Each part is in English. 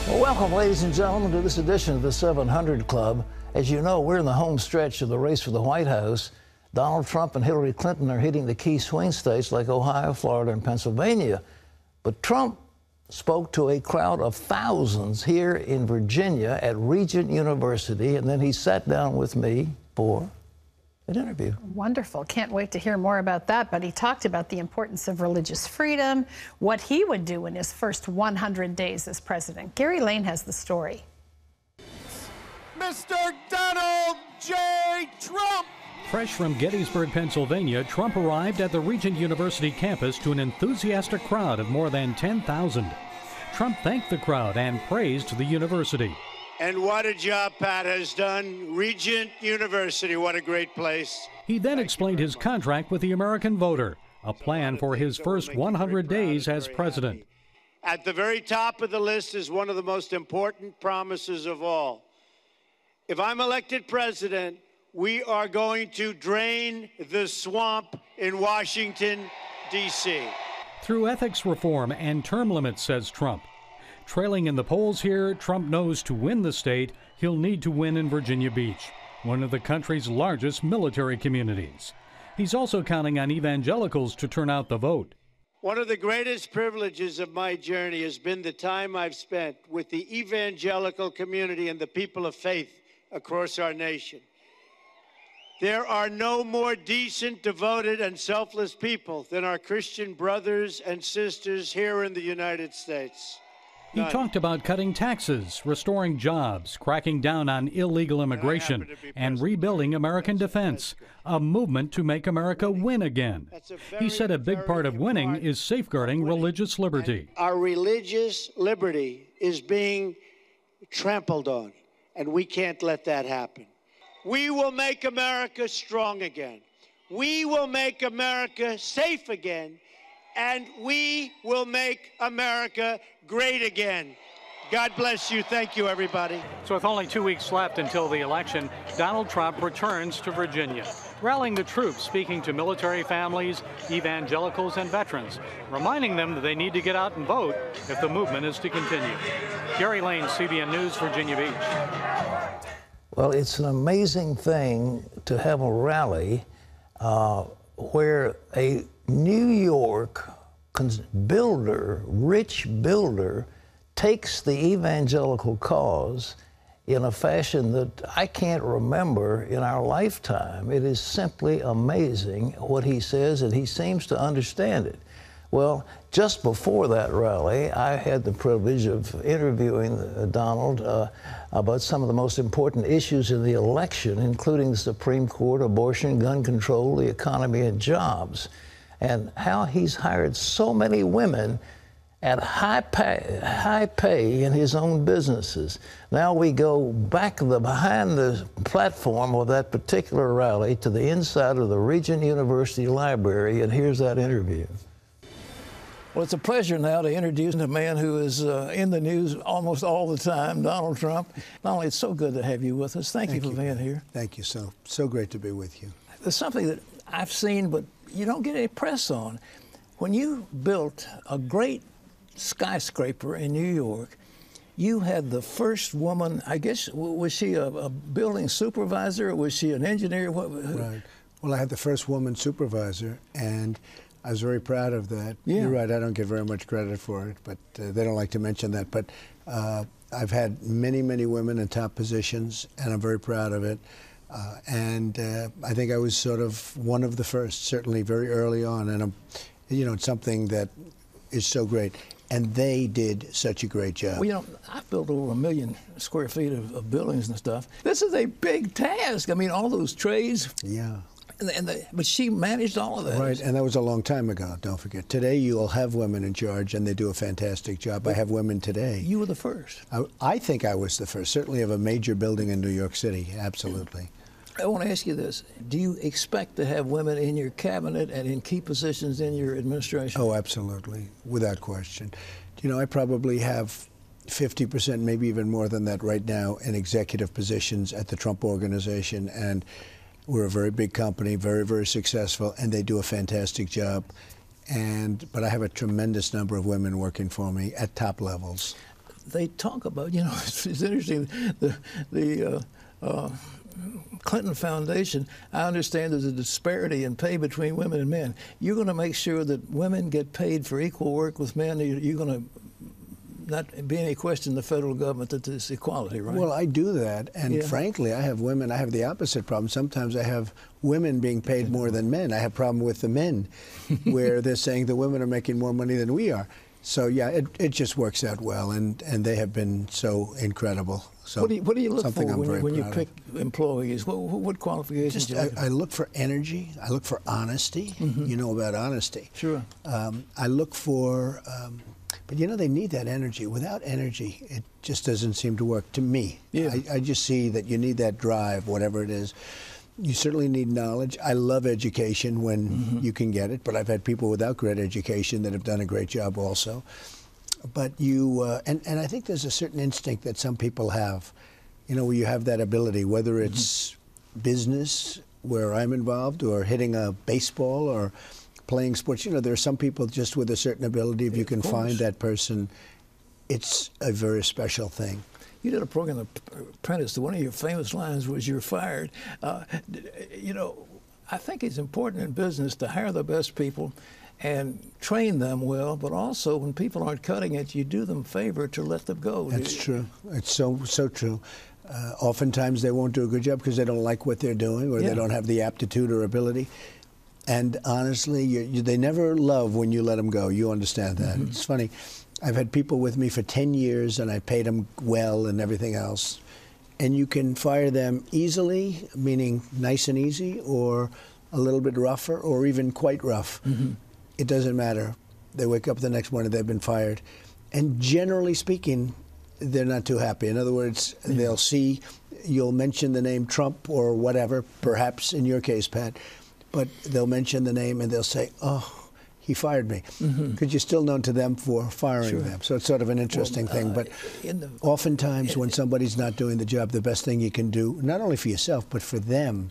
Well, welcome, ladies and gentlemen, to this edition of the 700 Club. As you know, we're in the home stretch of the race for the White House. Donald Trump and Hillary Clinton are hitting the key swing states like Ohio, Florida, and Pennsylvania. But Trump spoke to a crowd of thousands here in Virginia at Regent University, and then he sat down with me for an interview. Wonderful. Can't wait to hear more about that. But he talked about the importance of religious freedom, what he would do in his first 100 days as president. Gary Lane has the story. Mr. Donald J. Trump. Fresh from Gettysburg, Pennsylvania, Trump arrived at the Regent University campus to an enthusiastic crowd of more than 10,000. Trump thanked the crowd and praised the university. And what a job Pat has done. Regent University, what a great place. He then explained his contract with the American voter, a plan for his first 100 days as president. At the very top of the list is one of the most important promises of all. If I'm elected president, we are going to drain the swamp in Washington, D.C. Through ethics reform and term limits, says Trump. Trailing in the polls here, Trump knows to win the state, he'll need to win in Virginia Beach, one of the country's largest military communities. He's also counting on evangelicals to turn out the vote. One of the greatest privileges of my journey has been the time I've spent with the evangelical community and the people of faith across our nation. There are no more decent, devoted, and selfless people than our Christian brothers and sisters here in the United States. He talked about cutting taxes, restoring jobs, cracking down on illegal immigration, and rebuilding American defense, a movement to make America win again. He said a big part of winning is safeguarding religious liberty. Our religious liberty is being trampled on, and we can't let that happen. We will make America strong again. We will make America safe again. And we will make America great again. God bless you. Thank you, everybody. So with only 2 weeks left until the election, Donald Trump returns to Virginia, rallying the troops, speaking to military families, evangelicals, and veterans, reminding them that they need to get out and vote if the movement is to continue. Gary Lane, CBN News, Virginia Beach. Well, it's an amazing thing to have a rally where a New York builder, rich builder, takes the evangelical cause in a fashion that I can't remember in our lifetime. It is simply amazing what he says, and he seems to understand it. Well, just before that rally, I had the privilege of interviewing Donald about some of the most important issues in the election, including the Supreme Court, abortion, gun control, the economy, and jobs, and how he's hired so many women at high pay in his own businesses. Now we go back behind the platform of that particular rally to the inside of the Regent University Library, and here's that interview. Well, it's a pleasure now to introduce a man who is in the news almost all the time, Donald Trump. Donald, it's so good to have you with us. Thank you for being here. Thank you. So great to be with you. There's something that I've seen, but you don't get any press on. When you built a great skyscraper in New York, you had the first woman, I guess, was she a building supervisor or was she an engineer? Right. Well, I had the first woman supervisor, and I was very proud of that. Yeah. You're right, I don't get very much credit for it, but they don't like to mention that. But I've had many, many women in top positions, and I'm very proud of it. And I think I was sort of one of the first, certainly very early on. And, you know, it's something that is so great. And they did such a great job. Well, you know, I've built over 1 million square feet of buildings and stuff. This is a big task. I mean, all those trades. Yeah. But she managed all of that. Right, and that was a long time ago, don't forget. Today you'll have women in charge, and they do a fantastic job. But I have women today. You were the first. I think I was the first, certainly of a major building in New York City, absolutely. I want to ask you this. Do you expect to have women in your cabinet and in key positions in your administration? Oh, absolutely, without question. You know, I probably have 50%, maybe even more than that right now, in executive positions at the Trump Organization, and we're a very big company, very, very successful, and they do a fantastic job. But I have a tremendous number of women working for me at top levels. they talk about, you know, it's interesting, the Clinton Foundation, I understand there's a disparity in pay between women and men. You're going to make sure that women get paid for equal work with men. You're going to not be any question in the federal government that there's equality, right? Well, I do that, and frankly, I have women. I have the opposite problem. Sometimes I have women being paid more than men. I have a problem with the men, where they're saying the women are making more money than we are. So yeah, it just works out well, and they have been so incredible. So what do you look for when you pick of. employees? What qualifications do you look for? I look for energy. I look for honesty. You know about honesty. Sure. I look for. But you know, they need that energy. Without energy, it just doesn't seem to work to me. Yeah. I just see that you need that drive, whatever it is. You certainly need knowledge. I love education when you can get it, but I've had people without great education that have done a great job also. But you, and I think there's a certain instinct that some people have, you know, where you have that ability, whether it's business, where I'm involved, or hitting a baseball, or playing sports. You know, there are some people just with a certain ability. If you can find that person, it's a very special thing. You did a program, Apprentice. One of your famous lines was, "You're fired." You know, I think it's important in business to hire the best people and train them well, but also when people aren't cutting it, you do them a favor to let them go. That's true. It's so true. Oftentimes they won't do a good job because they don't like what they're doing, or they don't have the aptitude or ability. And honestly, they never love when you let them go. You understand that. It's funny. I've had people with me for 10 years, and I paid them well and everything else. And you can fire them easily, meaning nice and easy, or a little bit rougher, or even quite rough. It doesn't matter. They wake up the next morning, they've been fired. And generally speaking, they're not too happy. In other words, they'll see, you'll mention the name Trump or whatever, perhaps in your case, Pat, but they'll mention the name and they'll say, "Oh, he fired me," because you're still known to them for firing them. So it's sort of an interesting thing. But oftentimes when somebody's not doing the job, the best thing you can do, not only for yourself, but for them,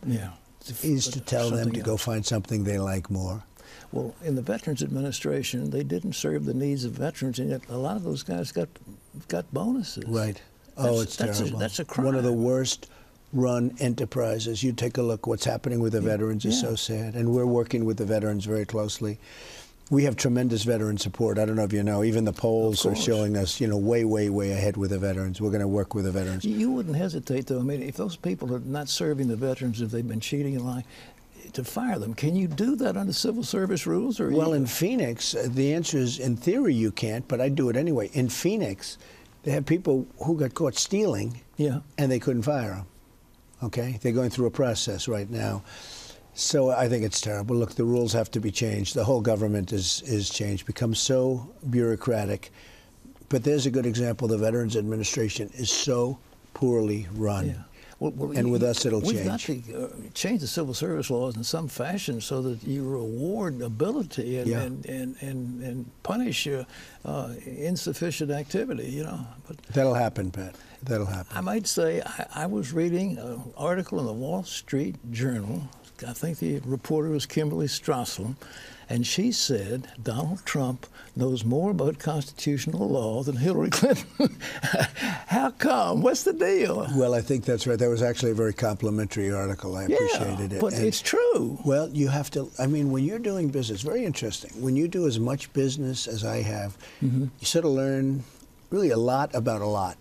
is to tell them to go find something they like more. Well, in the Veterans Administration, they didn't serve the needs of veterans, and yet a lot of those guys got bonuses. Right. Oh, it's terrible. That's a crime. One of the worst run enterprises. You take a look. What's happening with the veterans is so sad, and we're working with the veterans very closely. We have tremendous veteran support. I don't know if you know, even the polls are showing us, you know, way, way, way ahead with the veterans. We're going to work with the veterans. You wouldn't hesitate, though. I mean, if those people are not serving the veterans, if they've been cheating and lying, to fire them. Can you do that under civil service rules? Or well, in Phoenix, the answer is, in theory, you can't, but I do it anyway. In Phoenix, they have people who got caught stealing, and they couldn't fire them. Okay? They're going through a process right now. So I think it's terrible. Look, the rules have to be changed. The whole government is changed, becomes so bureaucratic. But there's a good example. The Veterans Administration is so poorly run. Well, and with us, it'll change. We've got to change the civil service laws in some fashion so that you reward ability and punish insufficient activity, you know. But that'll happen, Pat. That'll happen. I might say I was reading an article in the Wall Street Journal. I think the reporter was Kimberly Strassel, and she said Donald Trump knows more about constitutional law than Hillary Clinton. How come? What's the deal? Well, I think that's right. That was actually a very complimentary article. I appreciated it. But it's true. Well, you have to, I mean, when you're doing business, very interesting. When you do as much business as I have, you sort of learn really a lot about a lot.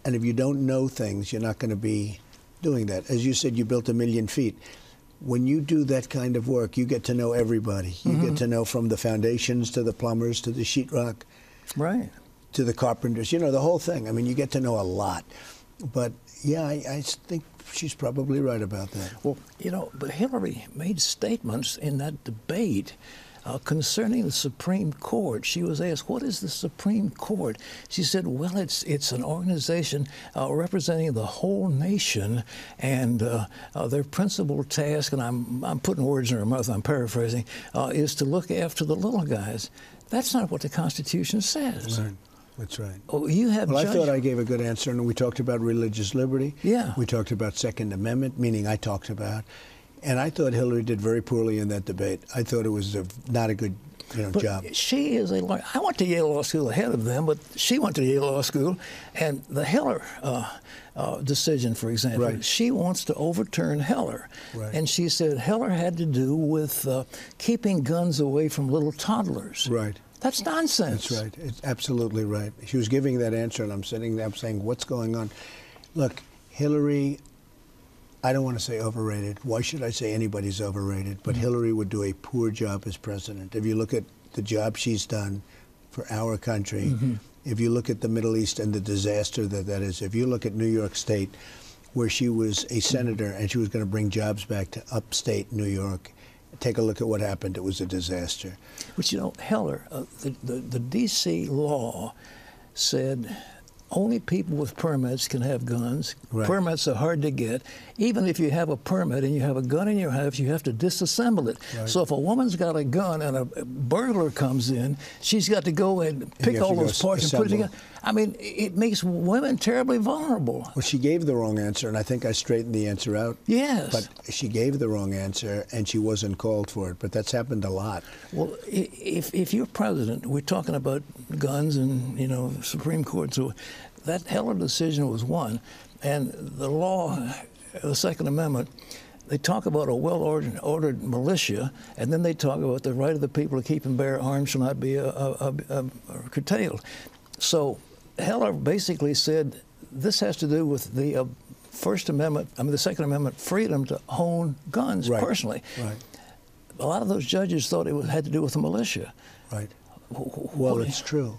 And if you don't know things, you're not going to be doing that. As you said, you built 1 million feet. When you do that kind of work, you get to know everybody. You get to know from the foundations to the plumbers to the sheetrock, to the carpenters. You know, the whole thing. I mean, you get to know a lot. But yeah, I think she's probably right about that. Well, you know, but Hillary made statements in that debate concerning the Supreme Court. She was asked, "What is the Supreme Court?" She said, "Well, it's an organization representing the whole nation, and their principal task," and I'm putting words in her mouth, I'm paraphrasing, "is to look after the little guys." That's not what the Constitution says. Right. That's right. Oh, you have. Well, I thought I gave a good answer, and we talked about religious liberty. Yeah. We talked about Second Amendment, meaning I talked about. And I thought Hillary did very poorly in that debate. I thought it was not a good But job. she is a lawyer. I went to Yale Law School ahead of them, but she went to Yale Law School, and the Heller decision, for example, Right. she wants to overturn Heller. Right. And she said Heller had to do with keeping guns away from little toddlers. Right. That's nonsense. That's right. It's absolutely right. She was giving that answer, and I'm sitting there I'm saying, what's going on? Look, Hillary, I don't want to say overrated. Why should I say anybody's overrated? But Hillary would do a poor job as president. If you look at the job she's done for our country, if you look at the Middle East and the disaster that is, if you look at New York State, where she was a senator and she was going to bring jobs back to upstate New York, take a look at what happened. It was a disaster. But you know, Heller, the D.C. law said only people with permits can have guns. Right. Permits are hard to get. Even if you have a permit and you have a gun in your house, you have to disassemble it. Right. So if a woman's got a gun and a burglar comes in, she's got to go and pick you have all to go those parts and put it assemble. together. I mean, it makes women terribly vulnerable. Well, she gave the wrong answer, and I think I straightened the answer out. Yes. But she gave the wrong answer, and she wasn't called for it. But that's happened a lot. Well, if you're president, we're talking about guns and, you know, Supreme Court. So that Heller decision was one. And the law, the Second Amendment, they talk about a well-ordered militia, and then they talk about the right of the people to keep and bear arms shall not be curtailed. So Heller basically said this has to do with the First Amendment, the Second Amendment freedom to own guns personally. Right. A lot of those judges thought it had to do with the militia. Right. Well, it's true.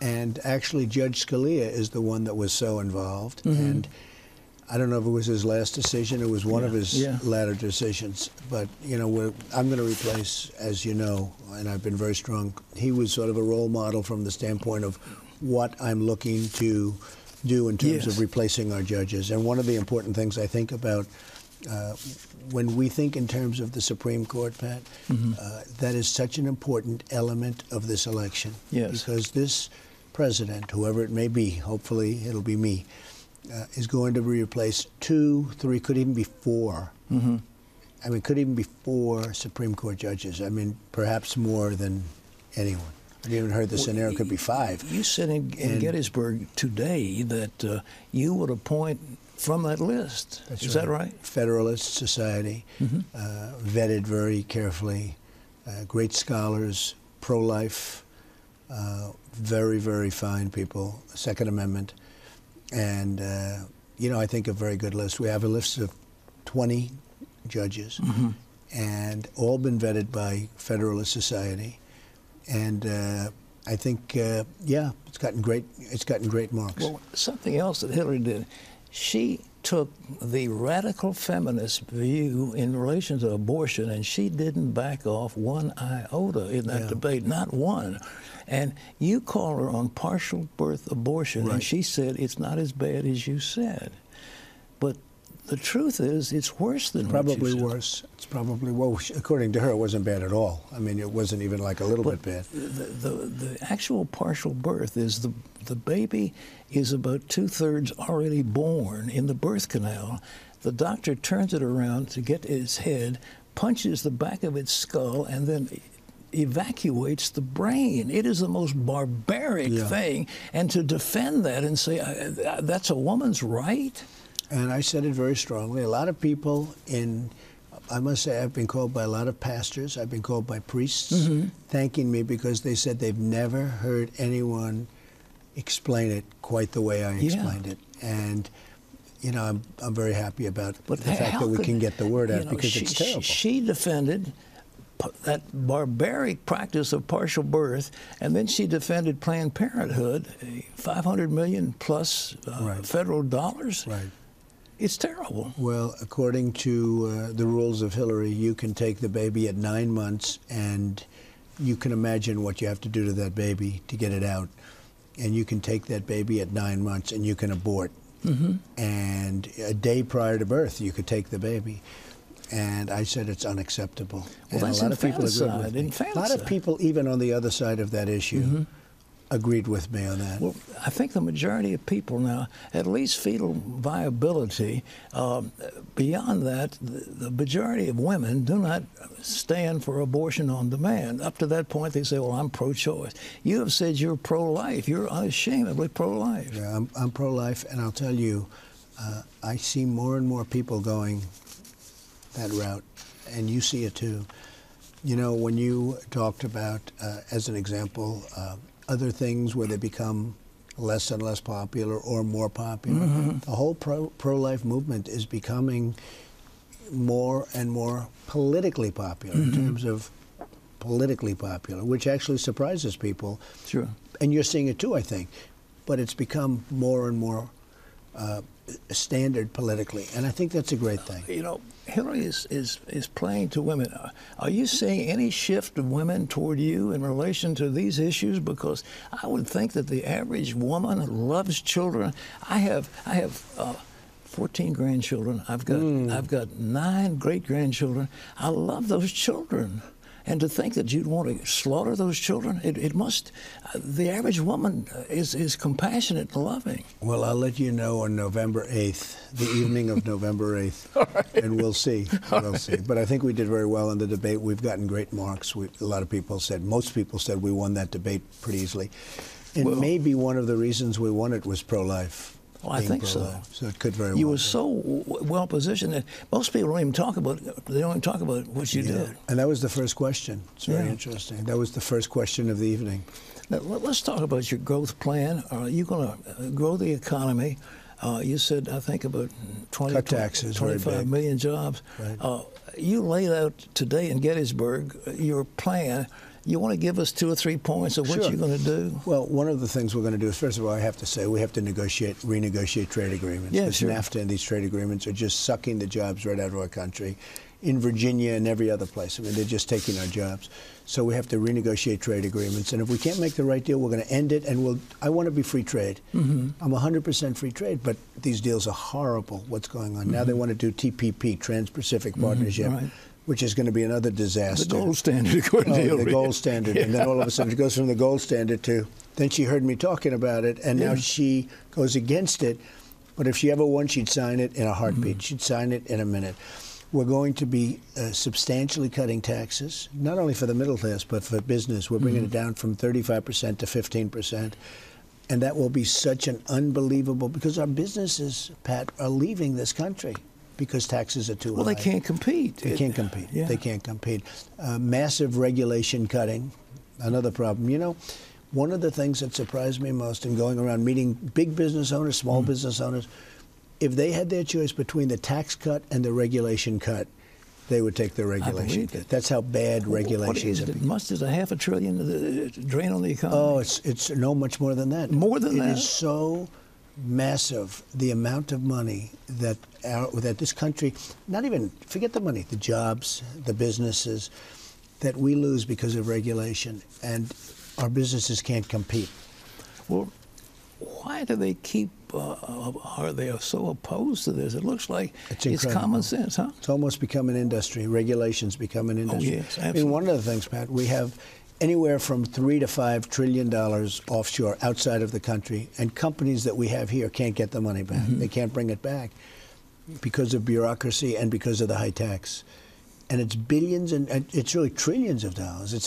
And actually, Judge Scalia is the one that was so involved. And I don't know if it was his last decision. It was one of his latter decisions. But, you know, I'm going to replace, as you know, and I've been very strong, he was sort of a role model from the standpoint of what I'm looking to do in terms of replacing our judges. And one of the important things I think about when we think in terms of the Supreme Court, Pat, that is such an important element of this election. Yes. Because this president, whoever it may be, hopefully it'll be me, is going to replace 2, 3, could even be 4. I mean, could even be 4 Supreme Court judges. I mean, perhaps more than anyone. I've even heard the scenario could be 5. You said in Gettysburg today that you would appoint from that list. Is that right? Federalist Society, vetted very carefully, great scholars, pro-life, very, very fine people, Second Amendment, and, you know, I think a very good list. We have a list of 20 judges, and all been vetted by Federalist Society, and I think, it's gotten great marks. Well, something else that Hillary did, she took the radical feminist view in relation to abortion, and she didn't back off one iota in that debate, not one. And you called her on partial birth abortion, and she said it's not as bad as you said. But the truth is, it's worse than probably what you said. worse. It's probably, well, according to her, it wasn't bad at all. I mean, it wasn't even like a little bit bad. The actual partial birth is the baby is about 2/3 already born in the birth canal. The doctor turns it around to get to its head, punches the back of its skull, and then evacuates the brain. It is the most barbaric thing. And to defend that and say that's a woman's right? And I said it very strongly. A lot of people I must say, I've been called by a lot of pastors, I've been called by priests, thanking me because they said they've never heard anyone explain it quite the way I explained it. And, you know, I'm very happy about the fact that we can get the word out because it's terrible. She defended that barbaric practice of partial birth, and then she defended Planned Parenthood, $500 million plus federal dollars. Right. It's terrible. Well, according to the rules of Hillary, you can take the baby at 9 months, and you can imagine what you have to do to that baby to get it out. And you can take that baby at 9 months, and you can abort. And a day prior to birth, you could take the baby. And I said it's unacceptable. Well, and that's a lot of people agreed with me. infanticide. A lot of people, even on the other side of that issue, agreed with me on that. Well, I think the majority of people now, at least fetal viability, beyond that, the majority of women do not stand for abortion on demand. Up to that point, they say, well, I'm pro-choice. You have said you're pro-life. You're unashamedly pro-life. Yeah, I'm pro-life, and I'll tell you, I see more and more people going that route, and you see it too. You know, when you talked about, as an example, other things where they become less and less popular or more popular, the whole pro-life movement is becoming more and more politically popular in terms of politically popular, which actually surprises people. Sure. And you're seeing it too, I think. But it's become more and more standard politically, and I think that's a great thing. You know, Hillary is playing to women. Are you seeing any shift of women toward you in relation to these issues? Because I would think that the average woman loves children. I have 14 grandchildren. I've got 9 great-grandchildren. I love those children. And to think that you'd want to slaughter those children, it must, the average woman is compassionate and loving. Well, I'll let you know on November 8th, the evening of November 8th, right. And we'll see. We'll see. But I think we did very well in the debate. We've gotten great marks. A lot of people said, most people said we won that debate pretty easily. And well, maybe one of the reasons we won it was pro-life. Well, I think so. So it could very well. You were so well positioned that most people don't even talk about. They don't even talk about what you did. And that was the first question. It's very interesting. That was the first question of the evening. Now, let's talk about your growth plan. Are you going to grow the economy? You said, I think, about 25 million jobs. Right. You laid out today in Gettysburg your plan. You want to give us 2 or 3 points of what you're going to do? Well, one of the things we're going to do is, first of all, I have to say we have to renegotiate trade agreements. Yeah, because NAFTA and these trade agreements are just sucking the jobs right out of our country. In Virginia and every other place. I mean, they're just taking our jobs. So we have to renegotiate trade agreements. And if we can't make the right deal, we're going to end it. And I want to be free trade. I'm 100% free trade, but these deals are horrible, what's going on. Now they want to do TPP, Trans-Pacific Partnership. Right. Which is going to be another disaster. The gold standard, according to Hillary. The gold standard. And then all of a sudden it goes from the gold standard to, then she heard me talking about it, and now she goes against it. But if she ever won, she'd sign it in a heartbeat. She'd sign it in a minute. We're going to be substantially cutting taxes, not only for the middle class, but for business. We're bringing it down from 35% to 15%. And that will be such an unbelievable, because our businesses, Pat, are leaving this country. Because taxes are too high. Well, they can't compete. They can't compete. Yeah. They can't compete. Massive regulation cutting, another problem. You know, one of the things that surprised me most in going around meeting big business owners, small business owners, if they had their choice between the tax cut and the regulation cut, they would take the regulation cut. That's how bad regulations are. Is it $500 billion drain on the economy? Oh, it's no much more than that. More than that? It is so massive, the amount of money that this country, not even, forget the money, the jobs, the businesses, that we lose because of regulation, and our businesses can't compete. Well, why do they keep, are they so opposed to this? It looks like it's common sense, huh? It's almost become an industry. Regulations become an industry. Oh, yes, absolutely. I mean, one of the things, Pat, we have anywhere from $3 to $5 trillion offshore outside of the country, and companies that we have here can't get the money back. They can't bring it back because of bureaucracy and because of the high tax. And it's billions and it's really trillions of dollars. It's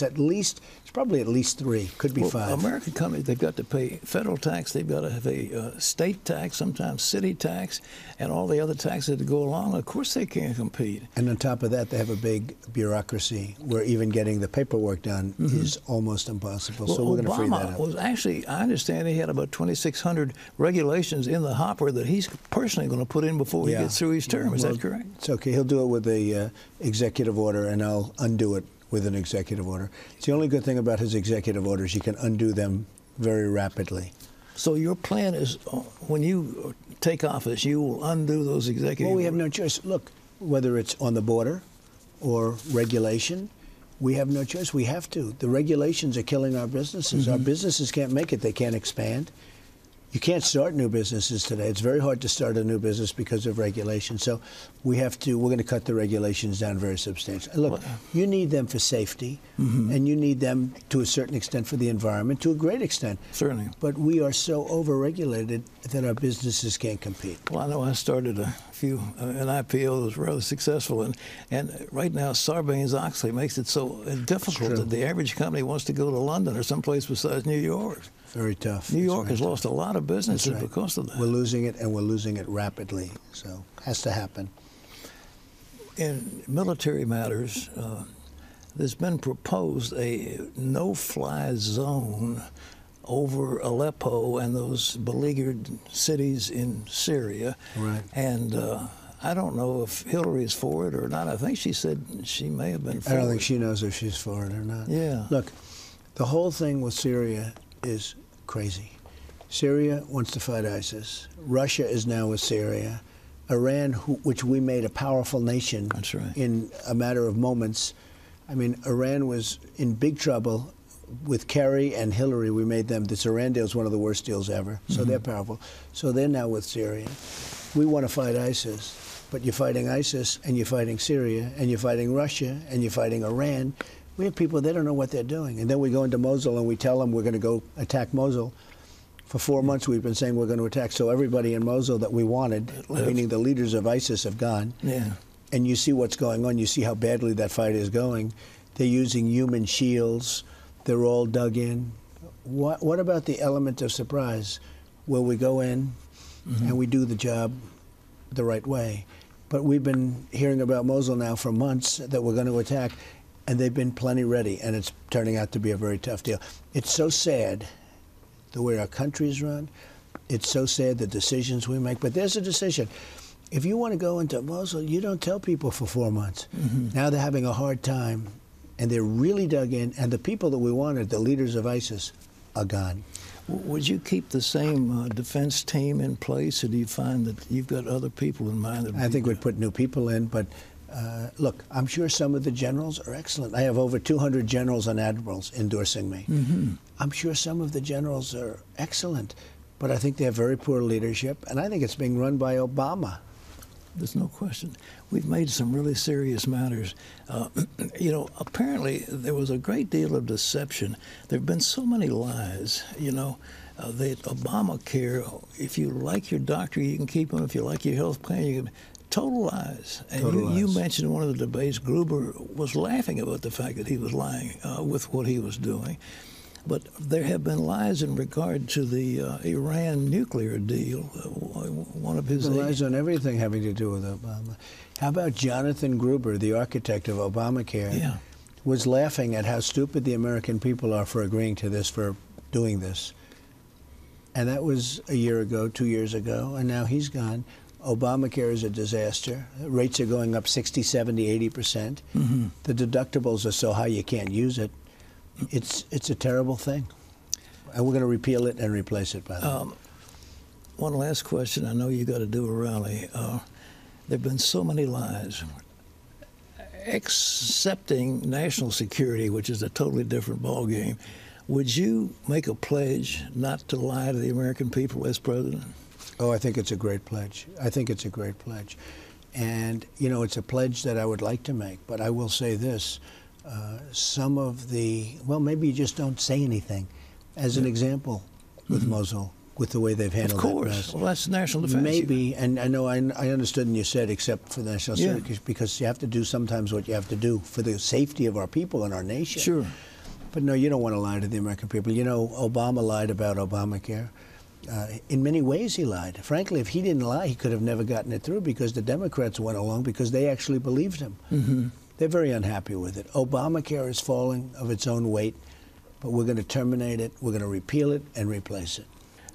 probably at least 3, could be 5. American companies, they've got to pay federal tax, they've got to have a state tax, sometimes city tax, and all the other taxes that go along. Of course they can't compete. And on top of that, they have a big bureaucracy where even getting the paperwork done is almost impossible. Well, so we're going to free that Obama up. was actually, I understand he had about 2,600 regulations in the hopper that he's personally going to put in before he gets through his term. Is that correct? It's okay. He'll do it with the executive order, and I'll undo it with an executive order. It's the only good thing about his executive orders. You can undo them very rapidly. So your plan is, when you take office, you will undo those executive orders? Well, we have no choice. Look, whether it's on the border or regulation, we have no choice. We have to. The regulations are killing our businesses. Our businesses can't make it. They can't expand. You can't start new businesses today. It's very hard to start a new business because of regulation. So we're going to cut the regulations down very substantially. And look, you need them for safety, and you need them to a certain extent for the environment, to a great extent. Certainly. But we are so overregulated that our businesses can't compete. Well, I know I started a few, an IPO that was rather successful, and right now Sarbanes-Oxley makes it so difficult that the average company wants to go to London or someplace besides New York. Very tough. New York has lost a lot of businesses because of that. We're losing it, and we're losing it rapidly. So it has to happen. In military matters, there's been proposed a no-fly zone over Aleppo and those beleaguered cities in Syria. Right. And I don't know if Hillary is for it or not. I think she said she may have been for it. I don't think she knows if she's for it or not. Yeah. Look, the whole thing with Syria is crazy. Syria wants to fight ISIS. Russia is now with Syria. Iran, which we made a powerful nation in a matter of moments. I mean, Iran was in big trouble. With Kerry and Hillary, we made them. This Iran deal is one of the worst deals ever. So they're powerful. So they're now with Syria. We want to fight ISIS. But you're fighting ISIS, and you're fighting Syria, and you're fighting Russia, and you're fighting Iran. We have people, they don't know what they're doing. And then we go into Mosul and we tell them we're going to go attack Mosul. For 4 months we've been saying we're going to attack. So everybody in Mosul that we wanted, meaning the leaders of ISIS, have gone. Yeah. And you see what's going on. You see how badly that fight is going. They're using human shields. They're all dug in. What about the element of surprise, where we go in and we do the job the right way? But we've been hearing about Mosul now for months that we're going to attack. And they've been plenty ready, and it's turning out to be a very tough deal. It's so sad the way our country is run. It's so sad the decisions we make. But there's a decision. If you want to go into Mosul, you don't tell people for 4 months. Now they're having a hard time, and they're really dug in. And the people that we wanted, the leaders of ISIS, are gone. Would you keep the same defense team in place, or do you find that you've got other people in mind? I think we'd put new people in, but look, I'm sure some of the generals are excellent. I have over 200 generals and admirals endorsing me. I'm sure some of the generals are excellent, but I think they have very poor leadership, and I think it's being run by Obama. There's no question. We've made some really serious matters. You know, apparently there was a great deal of deception. There have been so many lies, you know. That Obamacare, if you like your doctor, you can keep him. If you like your health plan, you can. Total lies. And you mentioned in one of the debates, Gruber was laughing about the fact that he was lying with what he was doing. But there have been lies in regard to the Iran nuclear deal. One of his lies on everything having to do with Obama. How about Jonathan Gruber, the architect of Obamacare, was laughing at how stupid the American people are for agreeing to this, for doing this. And that was a year ago, 2 years ago, and now he's gone. Obamacare is a disaster. Rates are going up 60, 70, 80%. The deductibles are so high you can't use it. It's a terrible thing. And we're going to repeal it and replace it, by the way. One last question. I know you got to do a rally. There have been so many lies. Accepting national security, which is a totally different ballgame, would you make a pledge not to lie to the American people as president? Oh, I think it's a great pledge. I think it's a great pledge. And, you know, it's a pledge that I would like to make. But I will say this. Some of the, well, maybe you just don't say anything. As an example, with Mosul, with the way they've handled it. Of course. Well, that's national defense. Maybe, and I know I understood and you said except for national security, because you have to do sometimes what you have to do for the safety of our people and our nation. Sure. But no, you don't want to lie to the American people. You know, Obama lied about Obamacare. In many ways, he lied. Frankly, if he didn't lie, he could have never gotten it through because the Democrats went along because they actually believed him. They're very unhappy with it. Obamacare is falling of its own weight, but we're going to terminate it. We're going to repeal it and replace it.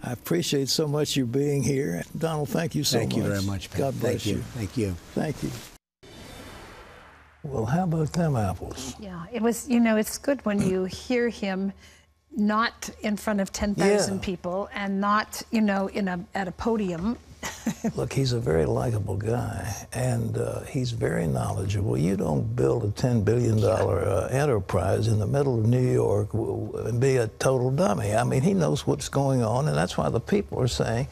I appreciate so much you being here. Donald, thank you so much. Thank you very much, Pat. God bless you. Thank you. Thank you. Well, how about them apples? Yeah, it was, you know, it's good when you hear him not in front of 10,000 people and not, you know, at a podium Look, he's a very likable guy, and he's very knowledgeable. You don't build a $10 billion enterprise in the middle of New York and be a total dummy. I mean, he knows what's going on, and that's why the people are saying.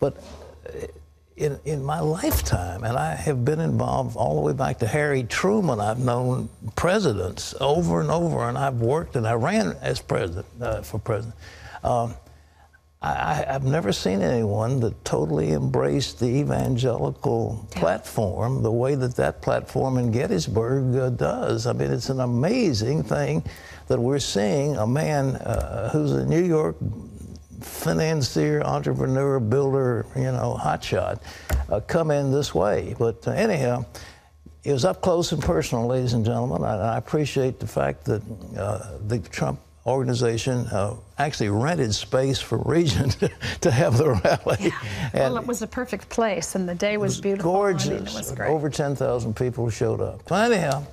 But in my lifetime, and I have been involved all the way back to Harry Truman, I've known presidents over and over, and I've worked and I ran as president, for president. I've never seen anyone that totally embraced the evangelical platform the way that platform in Gettysburg does. I mean, it's an amazing thing that we're seeing a man who's a New York financier, entrepreneur, builder, hotshot, come in this way. But anyhow, it was up close and personal, ladies and gentlemen. I appreciate the fact that the Trump organization actually rented space for Regent to have the rally. Yeah. Well, it was a perfect place, and the day was beautiful. Gorgeous. I mean, it was great. Over 10,000 people showed up. So anyhow,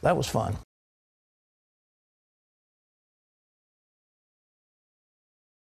that was fun.